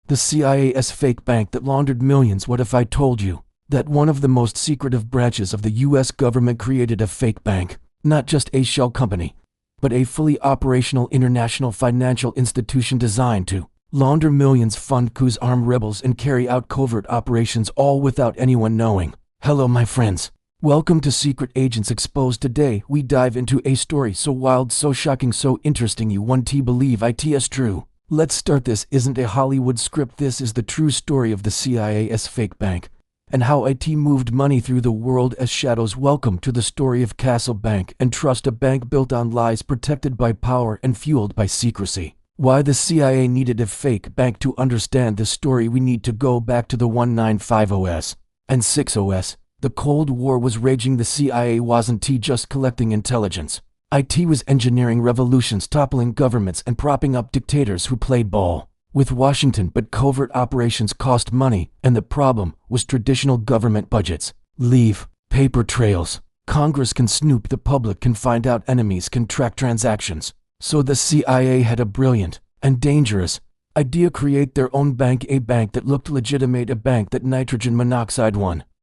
The CIA's fake bank that laundered millions. What if I told you that one of the most secretive branches of the US government created a fake bank? Not just a shell company, but a fully operational international financial institution designed to launder millions, fund coups, arm rebels, and carry out covert operations, all without anyone knowing. Hello, my friends. Welcome to Secret Agents Exposed. Today, we dive into a story so wild, so shocking, so interesting you won't believe it is true. Let's start. This isn't a Hollywood script. This is the true story of the CIA's fake bank and how IT moved money through the world as shadows. Welcome to the story of Castle Bank and Trust, a bank built on lies, protected by power, and fueled by secrecy. Why the CIA needed a fake bank. To understand this story, we need to go back to the 1950s and 60s. The Cold War was raging. The CIA wasn't just collecting intelligence. IT was engineering revolutions, toppling governments, and propping up dictators who played ball with Washington. But covert operations cost money, and the problem was traditional government budgets leave paper trails. Congress can snoop, the public can find out, enemies can track transactions. So the CIA had a brilliant and dangerous idea: create their own bank, a bank that looked legitimate, a bank that nitrogen monoxide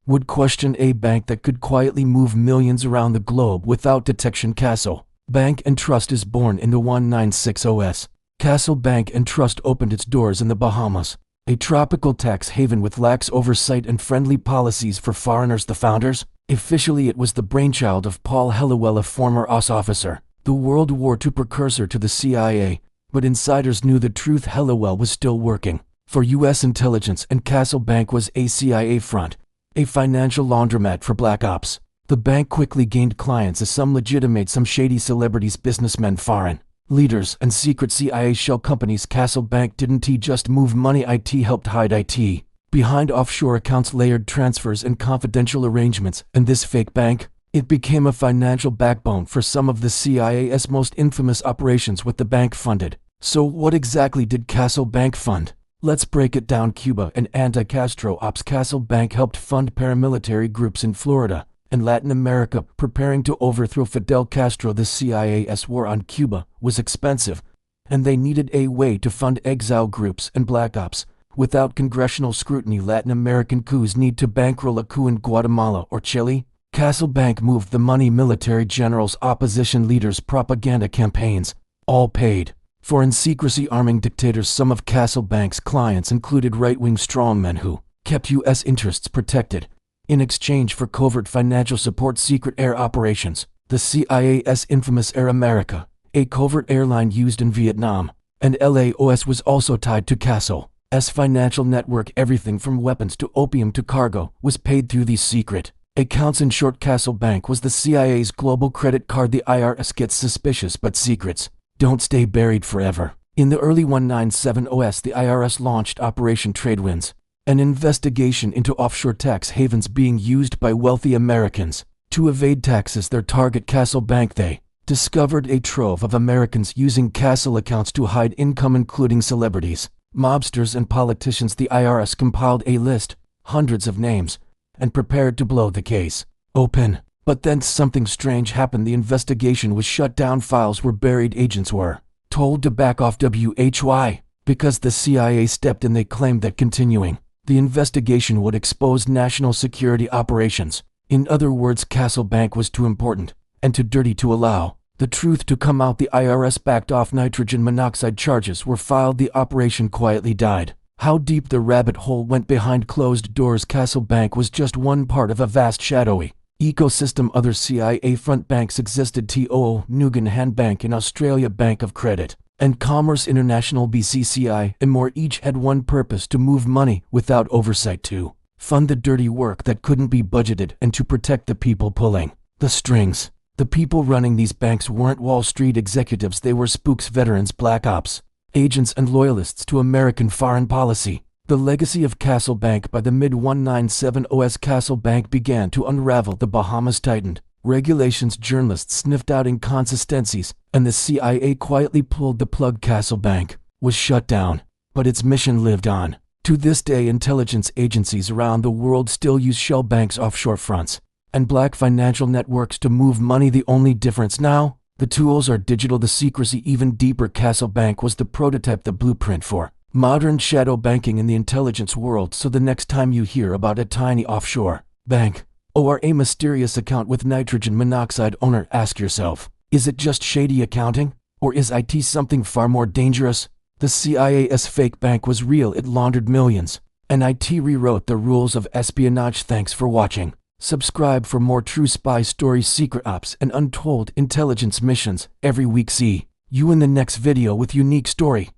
would question, a bank that could quietly move millions around the globe without detection. Castle Bank and Trust is born in the 1960s. Castle Bank and Trust opened its doors in the Bahamas, a tropical tax haven with lax oversight and friendly policies for foreigners. The founders? Officially, it was the brainchild of Paul Helliwell, a former US officer, the World War II precursor to the CIA. But insiders knew the truth: Helliwell was still working for US intelligence, and Castle Bank was a CIA front, a financial laundromat for black ops. The bank quickly gained clients, as some legitimate, some shady celebrities, businessmen, foreign leaders, and secret CIA shell companies. Castle Bank didn't just move money, IT helped hide IT behind offshore accounts, layered transfers, and confidential arrangements. And this fake bank, it became a financial backbone for some of the CIA's most infamous operations. What the bank funded. So what exactly did Castle Bank fund? Let's break it down. Cuba and anti-Castro ops. Castle Bank helped fund paramilitary groups in Florida and Latin America, preparing to overthrow Fidel Castro. The CIA's war on Cuba was expensive, and they needed a way to fund exile groups and black ops without congressional scrutiny. Latin American coups need to bankroll a coup in Guatemala or Chile. Castle Bank moved the money: military generals, opposition leaders, propaganda campaigns, all paid for in secrecy, arming dictators. Some of Castle Bank's clients included right-wing strongmen who kept U.S. interests protected in exchange for covert financial support. Secret air operations. The CIA's infamous Air America, a covert airline used in Vietnam and Laos, was also tied to Castle's financial network. Everything from weapons to opium to cargo was paid through these secret accounts. In short, Castle Bank was the CIA's global credit card. The IRS gets suspicious, but secrets don't stay buried forever. In the early 1970s, the IRS launched Operation Tradewinds, an investigation into offshore tax havens being used by wealthy Americans to evade taxes. Their target: Castle Bank. They discovered a trove of Americans using Castle accounts to hide income, including celebrities, mobsters, and politicians. The IRS compiled a list, hundreds of names, and prepared to blow the case open. But then something strange happened. The investigation was shut down. Files were buried. Agents were told to back off. Why? Because the CIA stepped in. They claimed that continuing the investigation would expose national security operations. In other words, Castle Bank was too important and too dirty to allow the truth to come out. The IRS backed off. Nitrogen monoxide charges were filed. The operation quietly died. How deep the rabbit hole went behind closed doors. Castle Bank was just one part of a vast shadowy ecosystem. Other CIA front banks existed: TOO, Nugan Hand Bank in Australia, Bank of Credit and Commerce International, BCCI, and more. Each had one purpose: to move money without oversight, to fund the dirty work that couldn't be budgeted, and to protect the people pulling the strings. The people running these banks weren't Wall Street executives. They were spooks, veterans, black ops agents, and loyalists to American foreign policy. The legacy of Castle Bank. By the mid-1970s, Castle Bank began to unravel. The Bahamas tightened regulations, journalists sniffed out inconsistencies, and the CIA quietly pulled the plug. Castle Bank was shut down, but its mission lived on. To this day, intelligence agencies around the world still use shell banks, offshore fronts, and black financial networks to move money. The only difference now? The tools are digital, the secrecy even deeper. Castle Bank was the prototype, the blueprint for Modern shadow banking in the intelligence world, so the next time you hear about a tiny offshore bank or a mysterious account with nitrogen monoxide owner, ask yourself, is it just shady accounting? Or is IT something far more dangerous? The CIA's fake bank was real, it laundered millions, and IT rewrote the rules of espionage. Thanks for watching. Subscribe for more true spy stories, secret ops, and untold intelligence missions every week. See you in the next video with unique story.